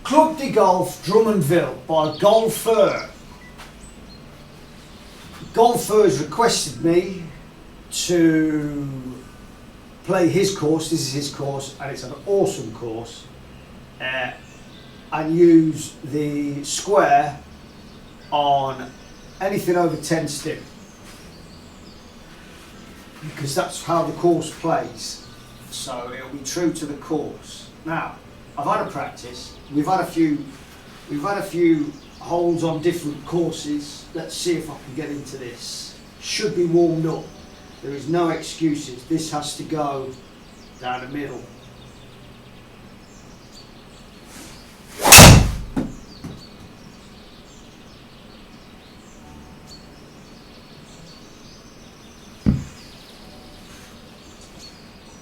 Club de Golf Drummondville by Gaulfer. Gaulfer has requested me to play his course. This is his course and it's an awesome course, and use the square on anything over 10 stick, because that's how the course plays, so it'll be true to the course. Now, I've had a practice, we've had a few holes on different courses. Let's see if I can get into this. Should be warmed up, there is no excuses, this has to go down the middle.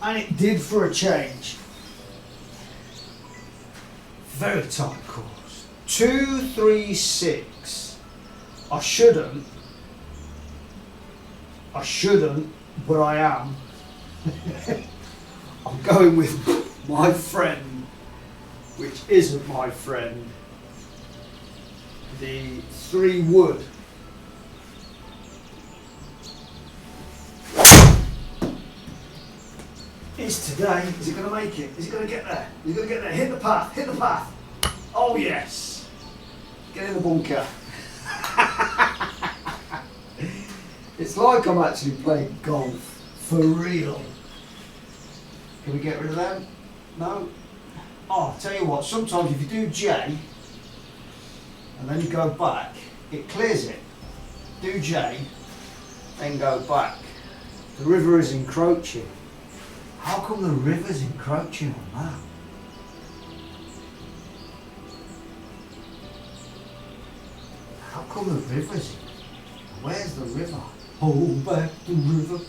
And it did for a change. Very tight course. 236. I shouldn't, but I am. I'm going with my friend, which isn't my friend. The 3 wood. Is today, is it going to make it? Is it going to get there? Is it going to get there? Hit the path, hit the path. Oh yes. Get in the bunker. It's like I'm actually playing golf, for real. Can we get rid of them? No? Oh, I'll tell you what, sometimes if you do J, and then you go back, it clears it. Do J, then go back. The river is encroaching. How come the river's encroaching on that? How come the river's? Where's the river? Hold back the river.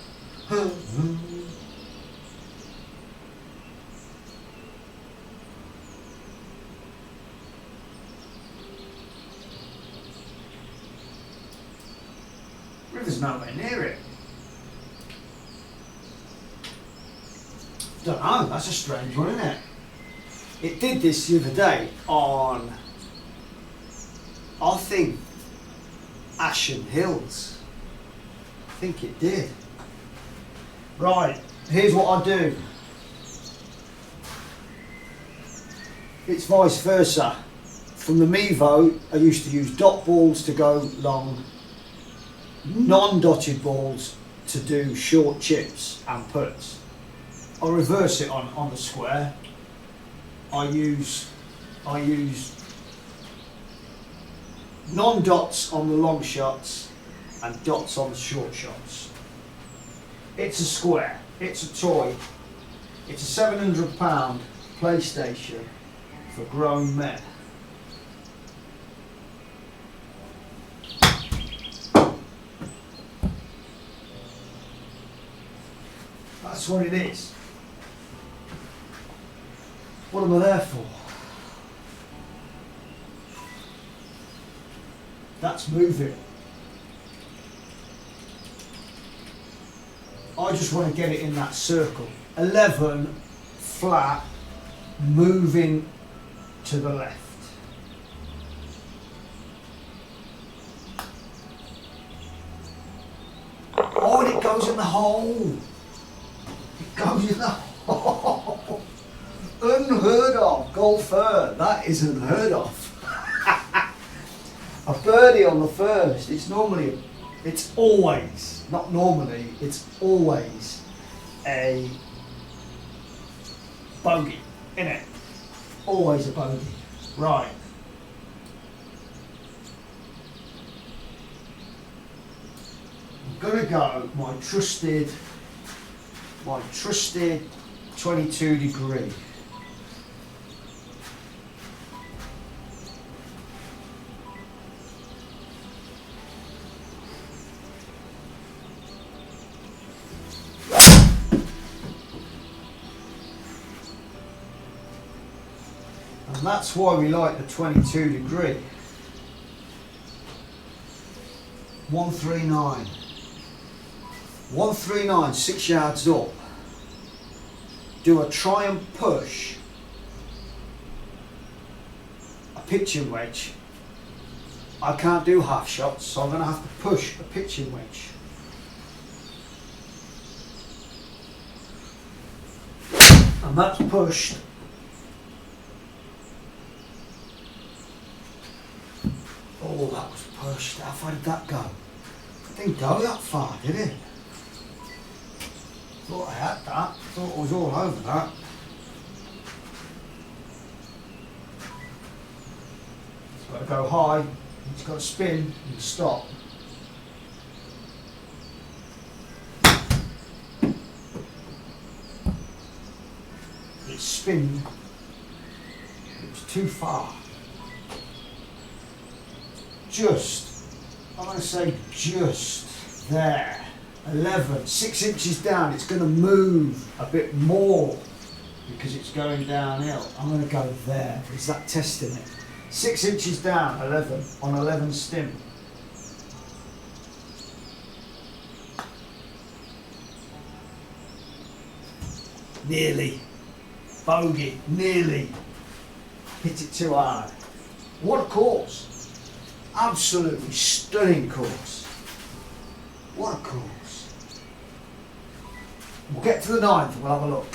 River's nowhere near it. Don't know, that's a strange one, isn't it? It did this the other day on, I think, Ashen Hills. I think it did. Right, here's what I do. It's vice versa. From the Mevo, I used to use dot balls to go long, non-dotted balls to do short chips and putts. I reverse it on the square. I use non-dots on the long shots and dots on the short shots. It's a square, it's a toy, it's a £700 PlayStation for grown men. That's what it is. What am I there for? That's moving. I just want to get it in that circle. 11 flat, moving to the left. Oh, and it goes in the hole. It goes in the hole. Unheard of, Golfer. That is unheard of. A birdie on the first. It's always, not normally, it's always a bogey, isn't it? Always a bogey. Right. I'm gonna go my trusted 22 degree. And that's why we like the 22 degree. 139. 139, 6 yards up. Do a try and push pitching wedge, I can't do half shots, so I'm going to have to push a pitching wedge. And that's pushed. Oh, that was pushed. How far did that go? It didn't go that far, did it? Thought I had that. Thought I was all over that. It's got to go high. It's got to spin and stop. It spinned. It was too far. Just, I'm going to say just there. 11, 6 inches down. It's going to move a bit more because it's going downhill. I'm going to go there. Is that testing it? 6 inches down, 11 on 11 stim. Nearly. Bogey. Nearly. Hit it too hard. What a course. Absolutely stunning course. What a course. We'll get to the 9th and we'll have a look.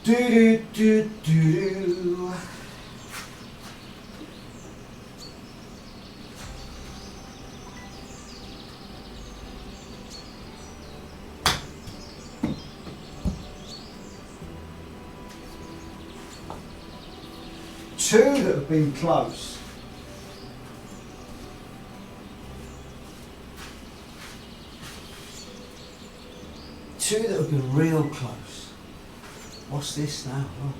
Do do do do. Two that have been close. Two that have been real close. What's this now? Oh.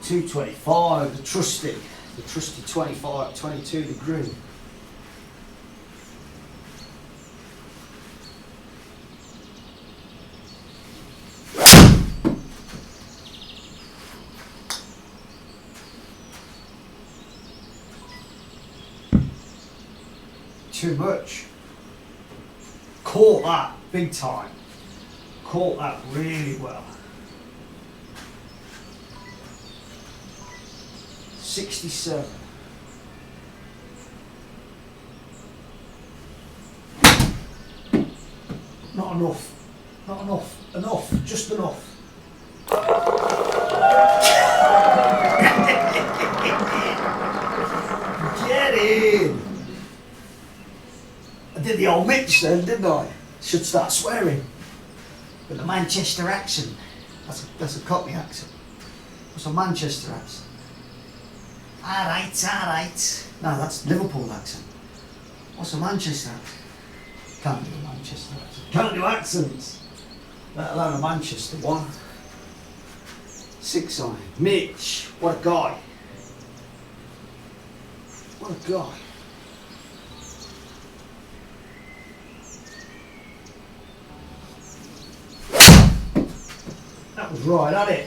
.225, the trusty 25, 22 degree. Too much. Caught that big time. Caught that really well. 67. Not enough. Not enough. Enough. Just enough. Get in. I did the old Mitch then, didn't I? Should start swearing. With a Manchester accent. That's a Cockney accent. What's a Manchester accent? Alright, alright. No, that's Liverpool accent. What's a Manchester accent? Can't do a Manchester accent. Can't do accents. Let alone a Manchester one. 6 iron. Mitch. What a guy. What a guy. That was right, hadn't it?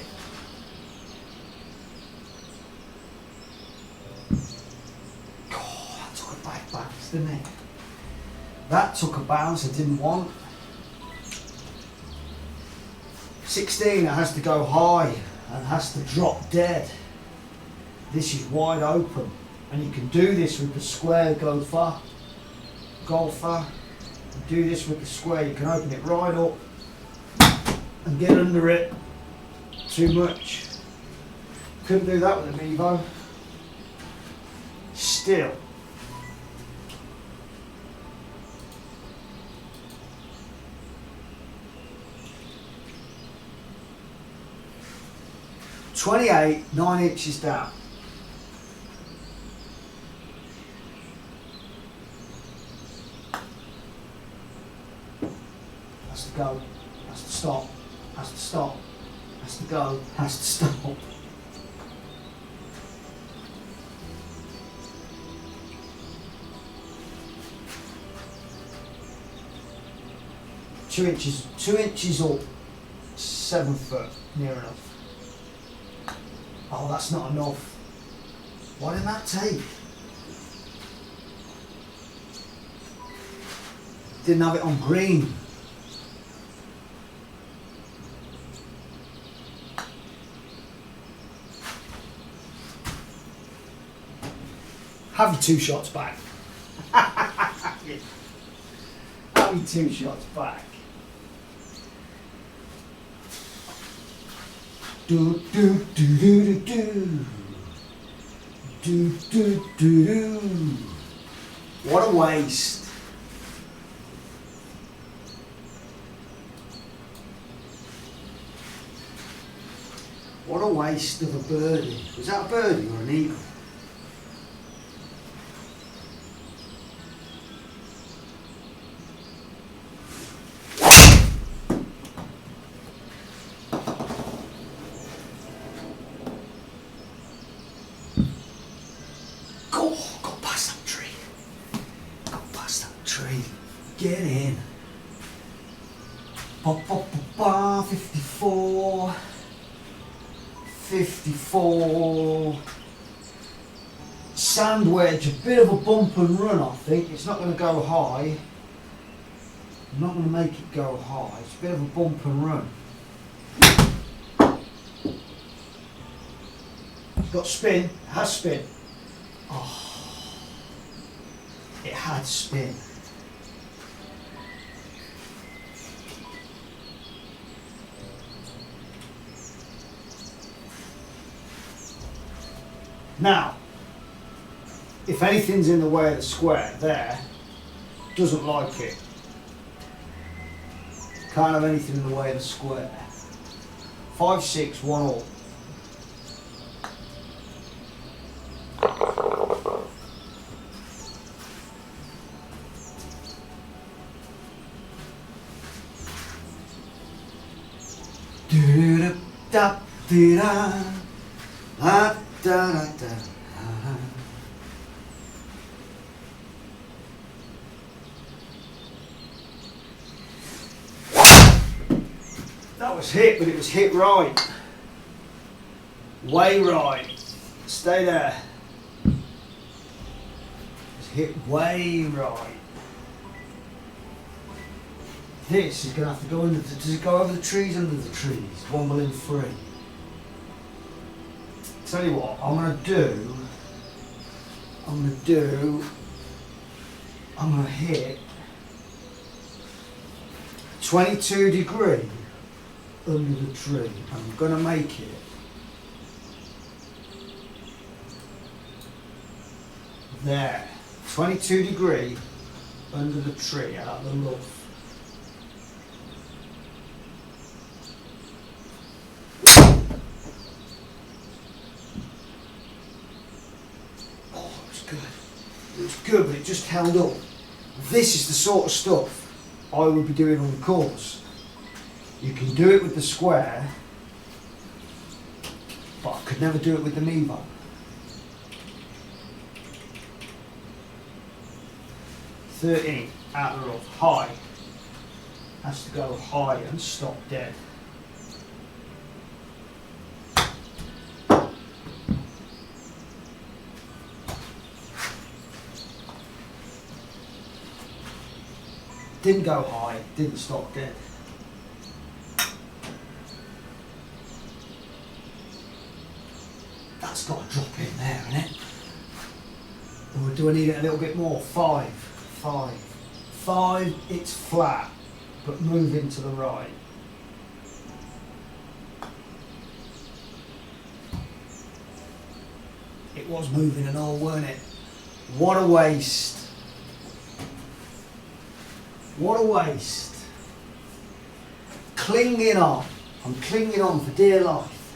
Oh, that took a bad bounce, didn't it? That took a bounce I didn't want. 16, it has to go high and has to drop dead. This is wide open. And you can do this with the square Golffe. Do this with the square, you can open it right up and get under it. Too much. Couldn't do that with an Evo. Still. 28, 9 inches down. Has to go, has to stop, has to stop, has to go, has to stop. Two inches up, 7 foot, near enough. Oh, that's not enough. Why didn't that take? Didn't have it on green. Have your 2 shots back. Have your 2 shots back. Do do do do do do do do do. What a waste. What a waste of a birdie. Was that a birdie or an eagle? Get in. 54. 54. Sand wedge, a bit of a bump and run, I think. It's not going to go high. I'm not going to make it go high. It's a bit of a bump and run. It's got spin. It has spin. Oh, it had spin. Now, if anything's in the way of the square there, doesn't like it. Can't have anything in the way of the square. 5, 6, 1 all. Do-do-da-da-da-da. Da, da, da. That was hit, but it was hit right. Way right. Stay there. It's hit way right. This is going to have to go under the, does it go over the trees, under the trees? 1 million free. Tell you what, I'm going to hit 22 degree under the tree. I'm going to make it there, 22 degree under the tree out the loft. It was good, but it just held up. This is the sort of stuff I would be doing on the course. You can do it with the square, but I could never do it with the Mevo. .13 out the rough, high. Has to go high and stop dead. Didn't go high, didn't stop dead. That's got to drop in there, isn't it? Or do I need it a little bit more? 5, 5. 5, it's flat, but moving to the right. It was moving and all, weren't it? What a waste. What a waste. Clinging on. I'm clinging on for dear life.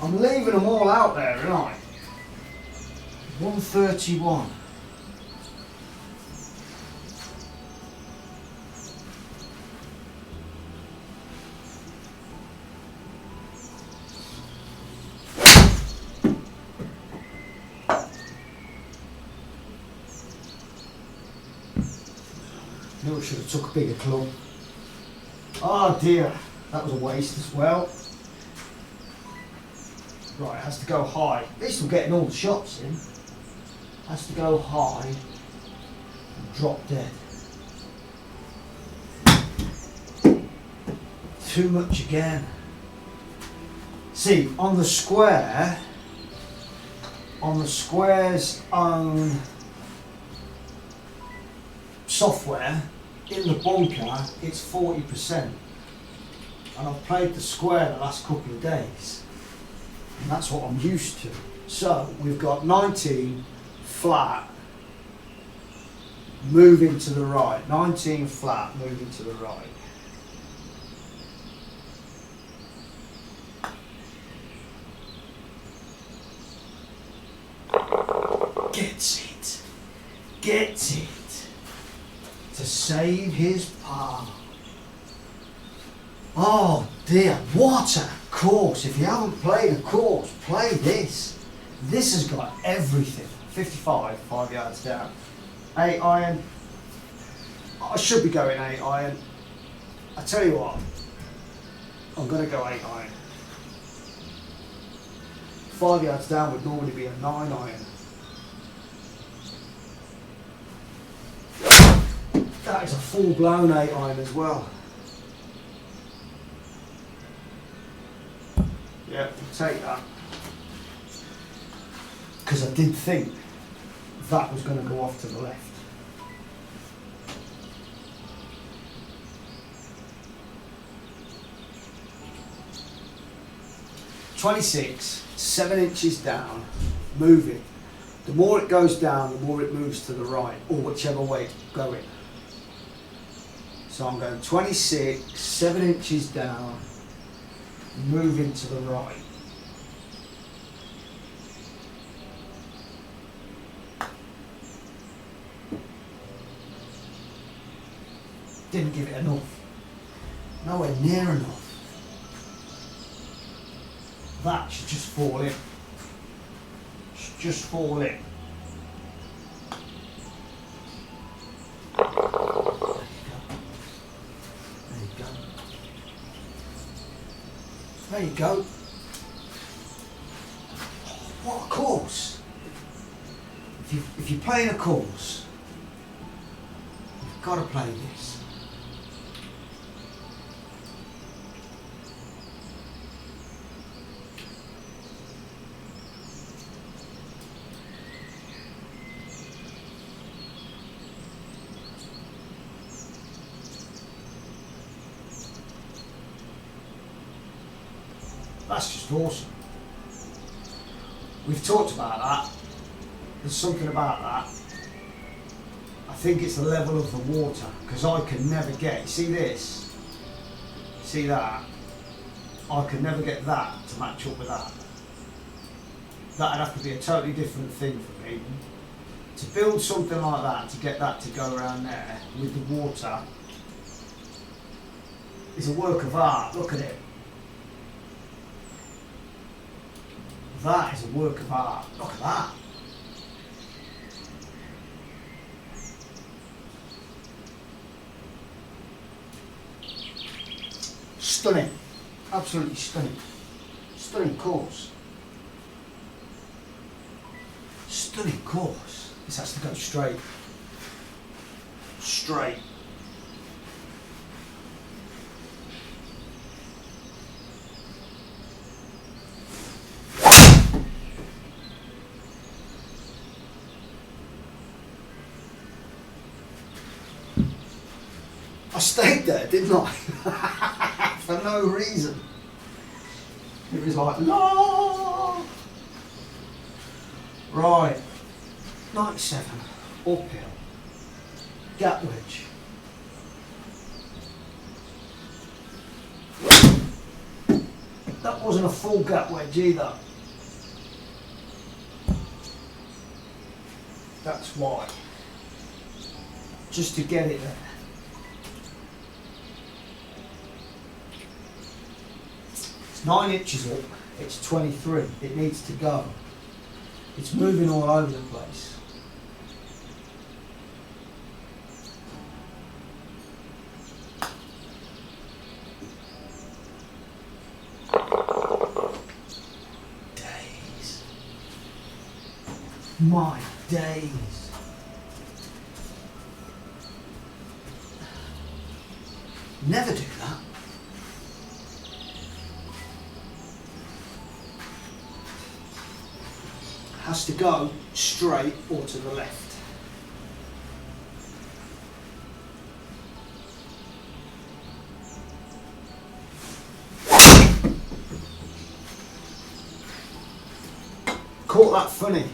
I'm leaving them all out there, aren't I? 131. Knew I should have took a bigger club. Oh dear, that was a waste as well. Right, it has to go high. At least we're getting all the shots in. Has to go high and drop dead. Too much again. See, on the square's own software, in the bunker, it's 40%. And I've played the square the last couple of days. And that's what I'm used to. So we've got 19 flat, moving to the right. 19 flat, moving to the right. Gets it. To save his palm. Oh dear, what a course. If you haven't played a course, play this. This has got everything. 55, 5 yards down. 8 iron. I should be going 8 iron. I tell you what, I'm going to go 8 iron. 5 yards down would normally be a 9 iron. That is a full-blown 8 iron as well. Yeah, we'll take that. Because I did think that was going to go off to the left. .26, 7 inches down, move it. The more it goes down, the more it moves to the right, or whichever way it's going. So I'm going 26, 7 inches down, moving to the right. Didn't give it enough. Nowhere near enough. That should just fall in. Should just fall in. There you go. What a course. If you're playing a course, you've got to play this. That's just awesome. We've talked about that. There's something about that. I think it's the level of the water, because I can never get, you see this? See that? I can never get that to match up with that. That'd have to be a totally different thing for me. To build something like that, to get that to go around there with the water, is a work of art. Look at it. That is a work of art. Look at that. Stunning. Absolutely stunning. Stunning course. Stunning course. This has to go straight. Straight. I stayed there, didn't I? For no reason. It was like, no. Right. 97. Uphill. Gap wedge. That wasn't a full gap wedge either. That's why. Just to get it there. It's 9 inches up, it's 23. It needs to go. It's moving all over the place. Days. My days. Never do that. Has to go straight or to the left. Caught that funny.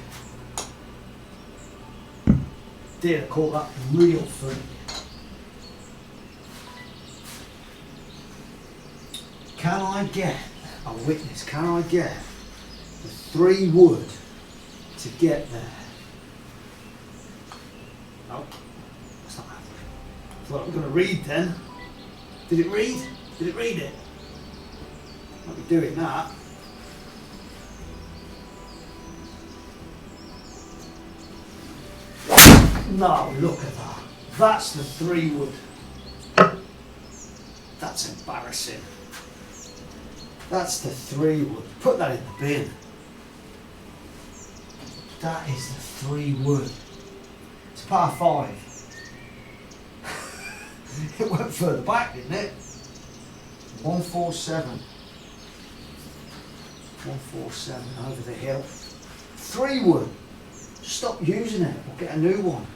Did I caught that real funny. Can I get a witness? Can I get the 3 wood to get there? No, that's not happening. I thought I was going to read then. Did it read? Did it read it? Might be doing that. No, look at that. That's the 3 wood. That's embarrassing. That's the 3 wood. Put that in the bin. That is the 3 wood. It's a par 5. It went further back, didn't it? 147. 147 over the hill. 3 wood. Stop using it or get a new one.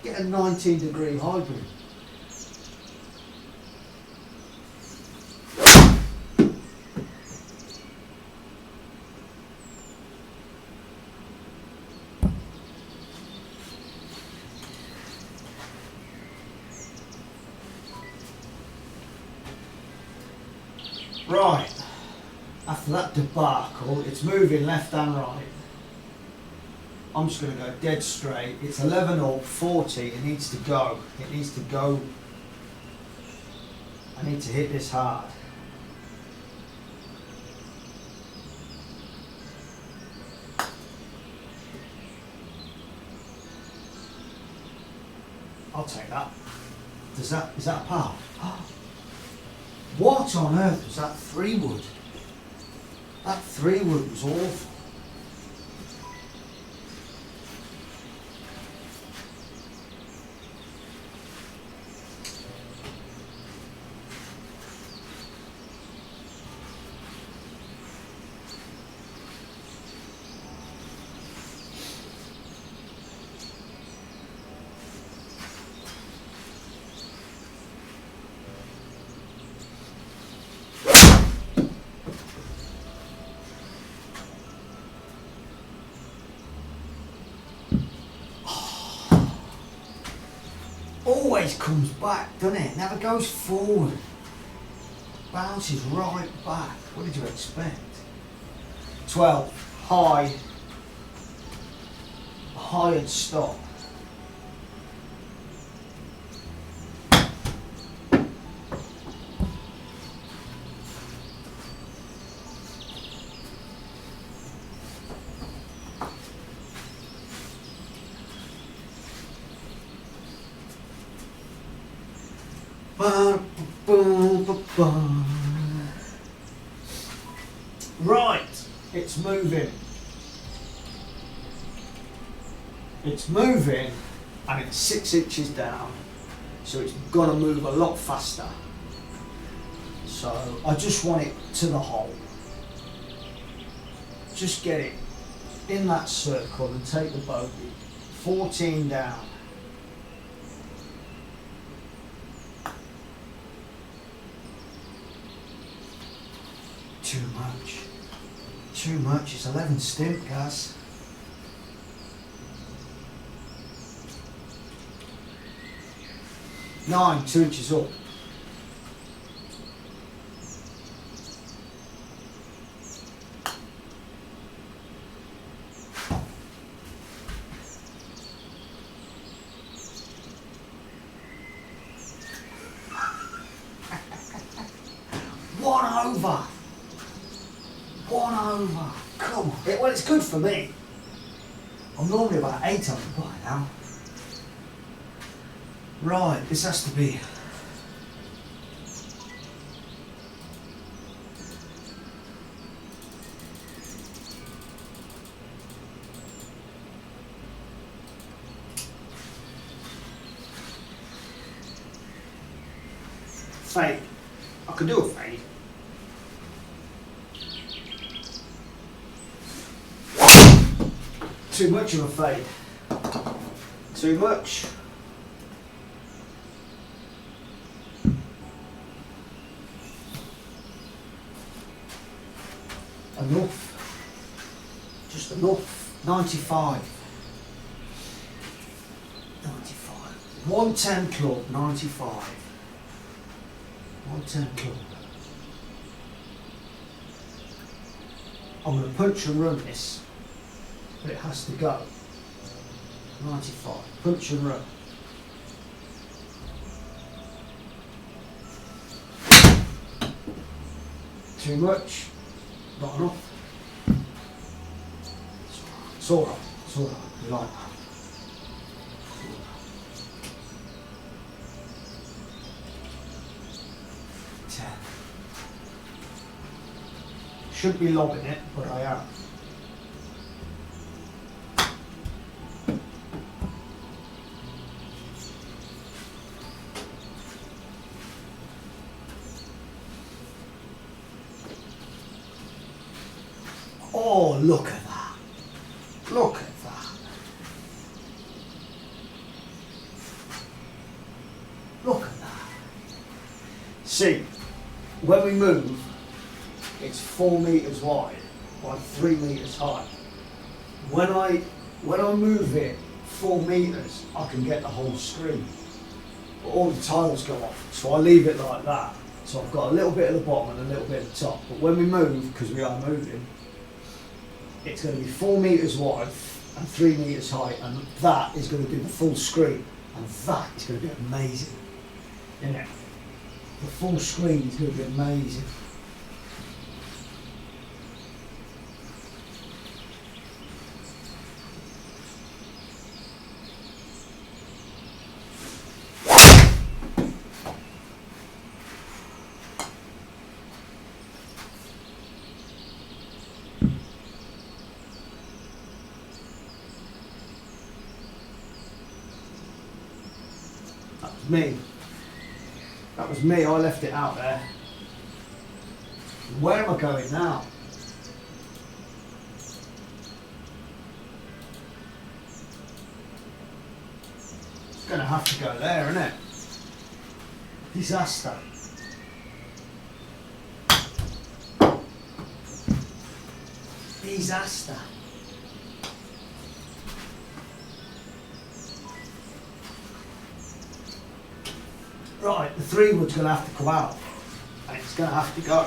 Get a 19-degree hybrid. Right, after that debacle, it's moving left and right. I'm just going to go dead straight. It's 11 up, 40, it needs to go. It needs to go. I need to hit this hard. I'll take that. Is that a par? What on earth was that 3 wood? That 3 wood was awful. Always comes back, doesn't it? Never goes forward. Bounces right back. What did you expect? 12. High. High and stop. Right, it's moving. It's moving and it's 6 inches down, so it's gonna move a lot faster. So I just want it to the hole. Just get it in that circle and take the bogey. 14 down. Too much. Too much. It's 11 stimp, guys. Nine, 2 inches up. over. 1 over. Come on. Well, it's good for me. I'm normally about 8 over by now. Right, this has to be. Fade. I could do a fade. Too much of a fade. Too much. Enough. Just enough. 95. 95. 110 club, 95. 110 club. I'm going to punch and run this, but it has to go. 95. Punch and run. Too much. Not enough. It's alright. It's alright. You like that. 10. Should be lobbing it, but I am. Oh, look at that. Look at that. Look at that. See, when we move, it's 4 meters wide by 3 meters high. When I move it 4 meters, I can get the whole screen. But all the tiles go off, so I leave it like that. So I've got a little bit at the bottom and a little bit at the top. But when we move, because we are moving, it's going to be 4 meters wide and 3 meters high, and that is going to do the full screen, and that is going to be amazing, isn't it? The full screen is going to be amazing. Me. That was me, I left it out there. Where am I going now? It's going to have to go there, isn't it? Disaster. Disaster. Right, the 3 wood's going to have to come out, and it's going to have to go.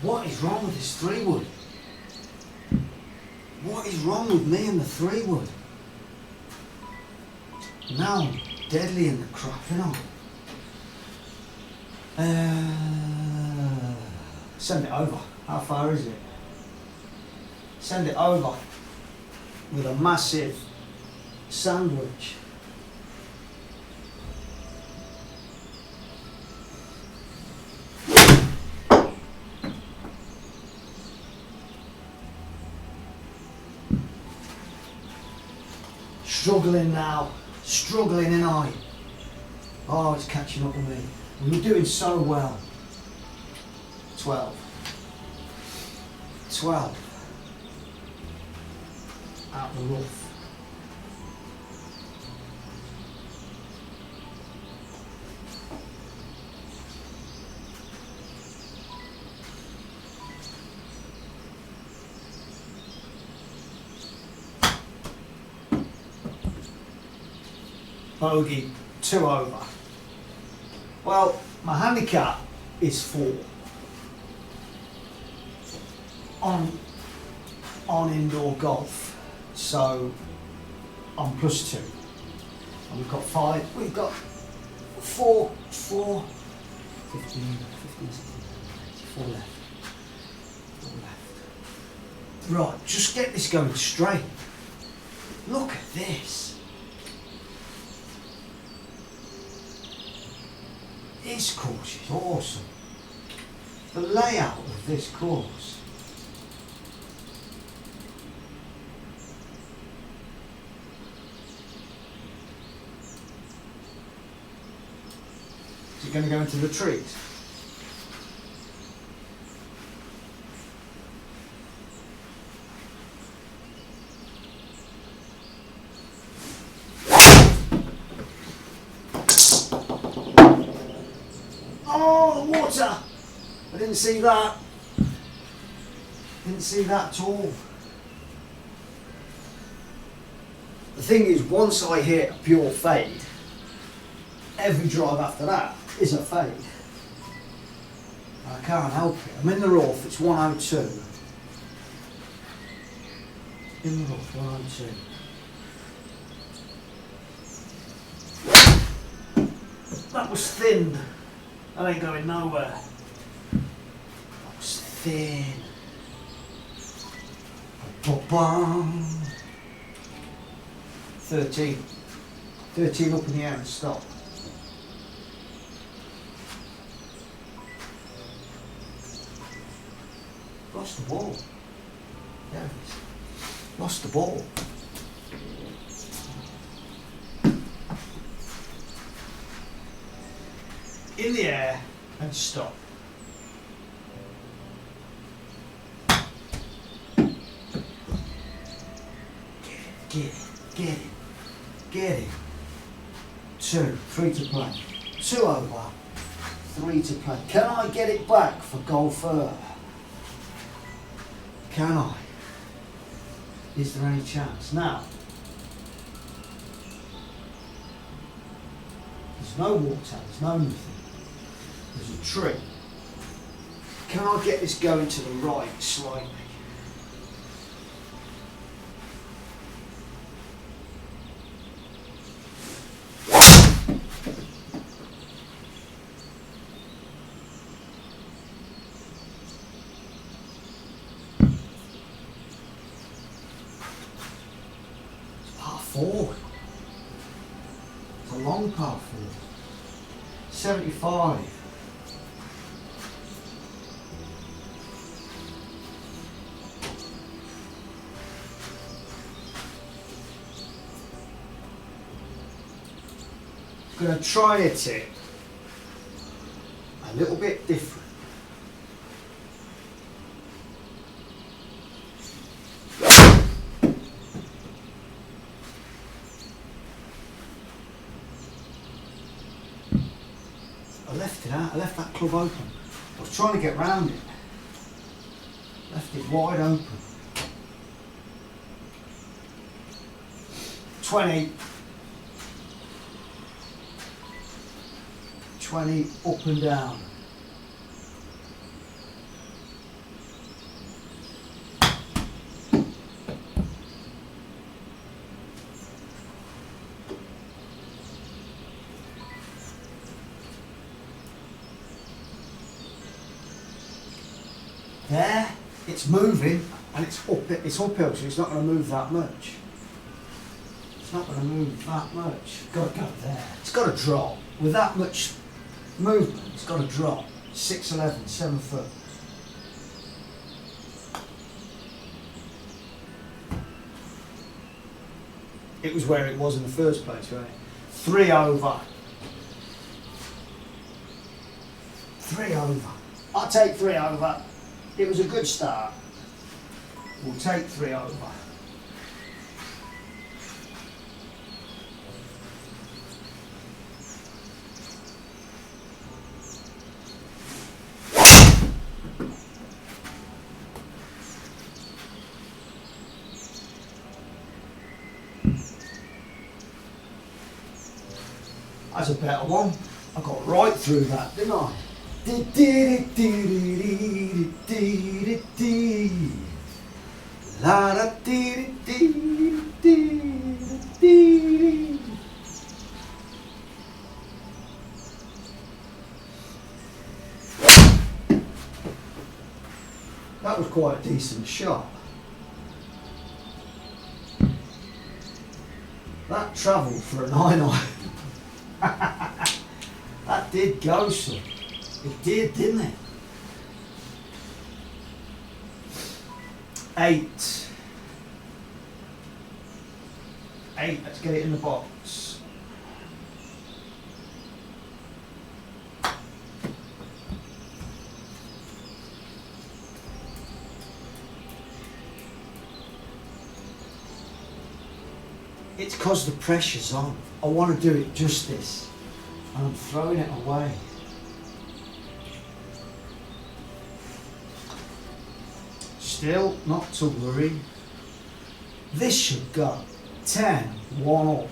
What is wrong with this 3 wood? What is wrong with me and the 3 wood? Now I'm deadly in the crap, you know. Send it over. How far is it? Send it over with a massive sandwich. Struggling now, struggling, ain't I? Oh, it's catching up with me. We were doing so well. 12. 12. Out the rough. Bogey, 2 over. Well, my handicap is 4. On indoor golf. So I'm +2. And we've got 5, we've got 4, 15, 16, 4 left. 4 left. Right, just get this going straight. Look at this. This course is awesome. The layout of this course. Is it going to go into the trees? Oh, the water! I didn't see that. Didn't see that at all. The thing is, once I hit a pure fade, every drive after that is a fade. I can't help it. I'm in the rough, it's 102. In the rough, 102. That was thin. That ain't going nowhere. That was thin. Ba-bum. 13. 13 up in the air and stop. Lost the ball. There it is. Lost the ball. In the air and stop. Get it, get it, get it. 2, 3 to play. 2 over, 3 to play. Can I get it back for Gaulfer? Can I? Is there any chance? Now, there's no water, there's no nothing. There's a tree. Can I get this going to the right slightly? Par 4. It's a long par 4. 75. I'm going to try it a little bit different. I left it out, I left that club open. I was trying to get round it. Left it wide open. 20. 20 up and down. There, it's moving and it's uphill, so it's not going to move that much. It's not going to move that much. Got to go there. It's got to drop. With that much movement, it's got to drop. 6'11", 7 foot. It was where it was in the first place, right? 3 over. 3 over. I'll take 3 over. It was a good start. We'll take 3 over. That's a better one. I got right through that, didn't I? La da dee dee dee dee. That was quite a decent shot. That travelled for a 9-iron. That did go some. It did, didn't it? 8. 8, let's get it in the box. It's because the pressure's on. I want to do it justice, and I'm throwing it away. Still not to worry. This should go 10, 1 up.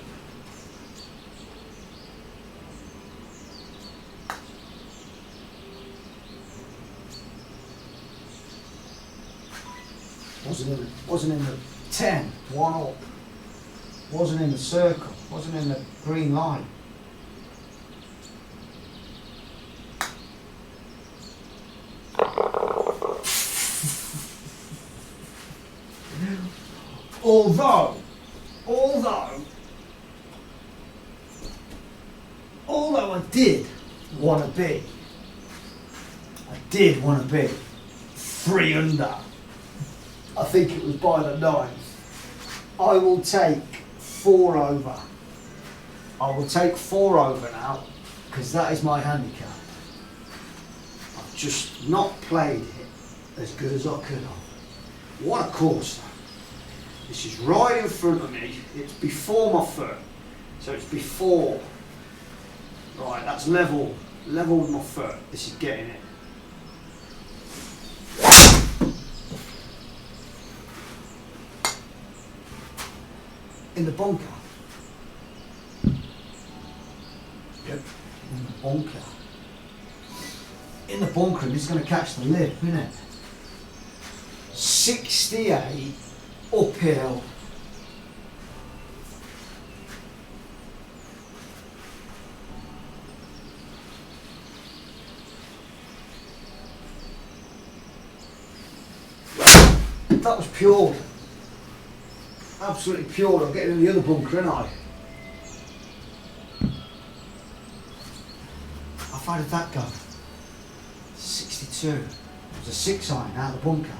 Wasn't in the 10, 1 up. Wasn't in the circle, wasn't in the green line. Although I did want to be 3 under. I think it was by the 9th. I will take 4 over. I will take 4 over now, because that is my handicap. I've just not played it as good as I could have. What a course though. This is right in front of me. It's before my foot. So it's before. Right, that's level with my foot. This is getting it. In the bunker. Yep. In the bunker. In the bunker, and it's going to catch the lip, isn't it? 68 uphill. That was pure. Absolutely pure. I'm getting in the other bunker, aren't I? How far did that go? 62. It was a 6-iron out of the bunker.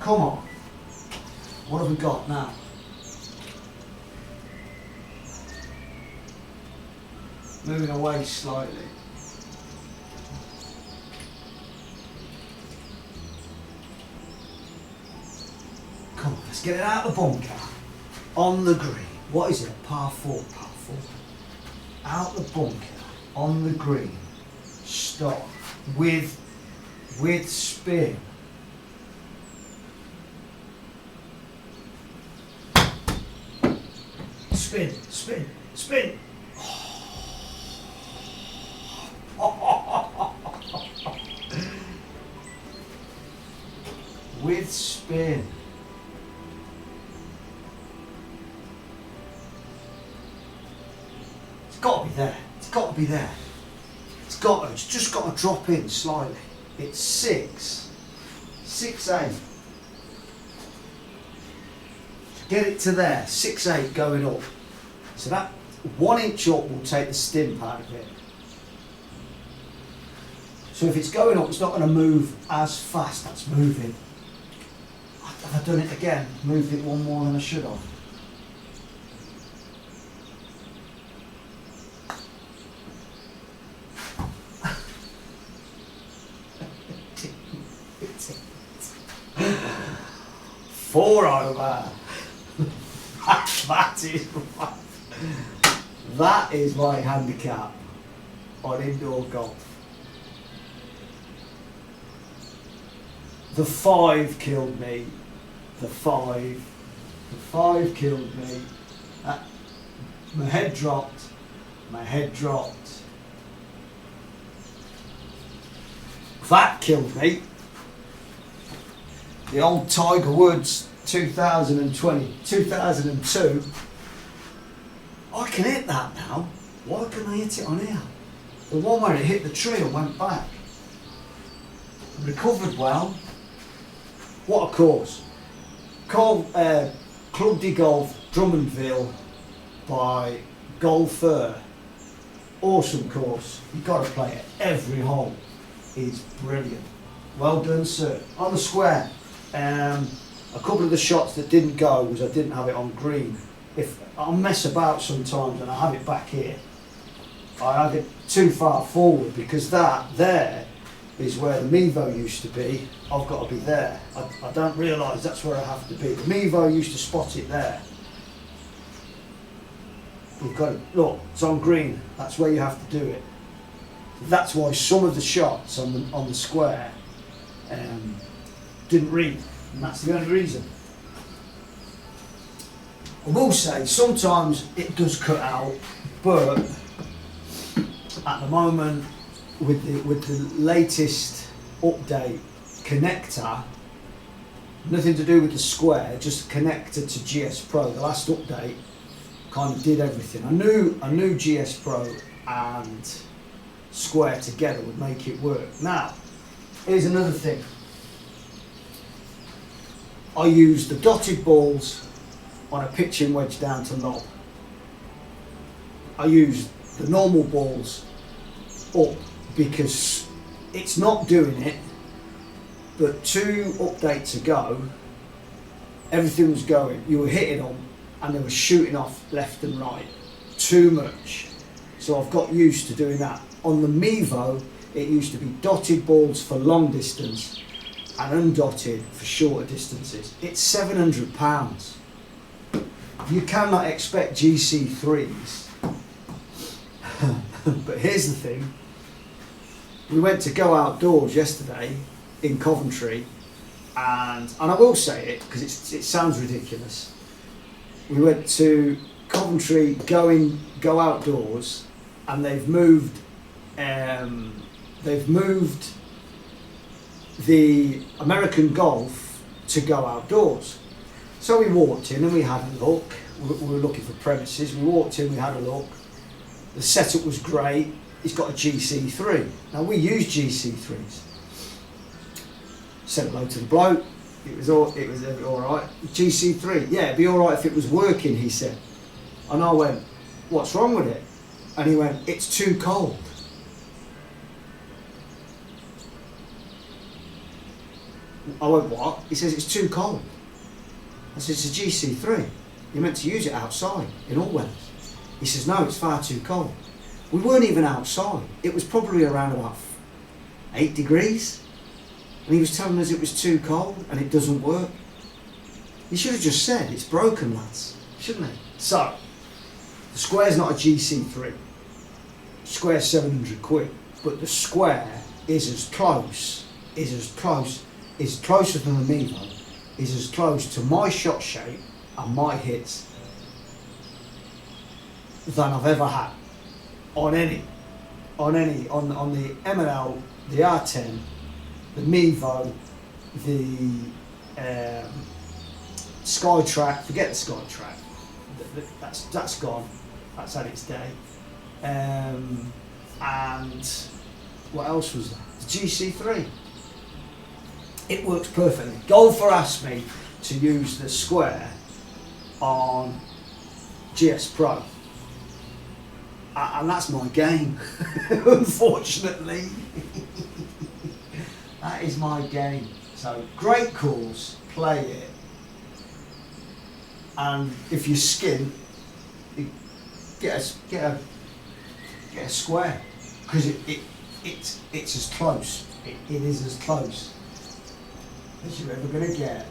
Come on. What have we got now? Moving away slightly. Come on, let's get it out of the bunker. On the green. What is it? Par 4. Par 4. Out the bunker. On the green. Stop. With spin. Spin, spin, spin. With spin. It's got to be there. It's got to be there. It's just got to drop in slightly. It's 6, 8. Get it to there, 6, 8 going up. So that 1 inch up will take the stimp out of it. So if it's going up, it's not going to move as fast. That's moving. Have I done it again? Moved it one more than I should have. Four over. That is my handicap on indoor golf. The 5 killed me. The 5 killed me. My head dropped. That killed me. the old Tiger Woods 2002. I can hit that now. Why can I hit it on here? The one where it hit the tree and went back. Recovered well. What a course. Club de Golf Drummondville by Gaulfer. Awesome course. You've got to play it. Every hole is brilliant. Well done, sir. On the square, a couple of the shots that didn't go was I didn't have it on green. If I mess about sometimes and I have it back here, I have it too far forward because that there is where the Mevo used to be. I've got to be there. I don't realise that's where I have to be. The Mevo used to spot it there. You've got to, look, it's on green. That's where you have to do it. That's why some of the shots on the square didn't read, and that's the only reason. I will say sometimes it does cut out, but at the moment with the latest update connector, nothing to do with the square, just connected to GSPro. The last update kind of did everything. I knew GSPro and square together would make it work. Now, here's another thing. I use the dotted balls on a pitching wedge down to lob. I use the normal balls up because it's not doing it, but 2 updates ago, everything was going. You were hitting them and they were shooting off left and right. Too much. So I've got used to doing that. On the Mevo, it used to be dotted balls for long distance and undotted for shorter distances. It's £700. You cannot expect GC3s. But here's the thing. We went to go outdoors yesterday in Coventry, and I will say it because it sounds ridiculous. We went to Coventry, go outdoors, and they've moved the American Golf to go outdoors. So we walked in and we had a look. We were looking for premises. We walked in, we had a look. The setup was great. It's got a GC3. Now we use GC3s. Said hello to the bloke. It was all right. GC3, yeah, it'd be all right if it was working, he said. And I went, what's wrong with it? And he went, it's too cold. I went, what? He says, it's too cold. I said, it's a GC3. You're meant to use it outside in all weathers. He says, no, it's far too cold. We weren't even outside. It was probably around about 8 degrees. And he was telling us it was too cold and it doesn't work. He should have just said, it's broken, lads, shouldn't he? So, the square's not a GC3. Square's 700 quid. But the square is closer than the Mevo, is as close to my shot shape and my hits than I've ever had on the M&L, the R10, the Mevo, the Skytrack. Forget the Skytrack. That's gone. That's had its day. And what else was there? The GC3. It works perfectly. Golfer asked me to use the square on GSPro. And that's my game, unfortunately. That is my game. So, great course, play it. And if you skin, get a square. Because it's as close. It is as close as you're ever going to get.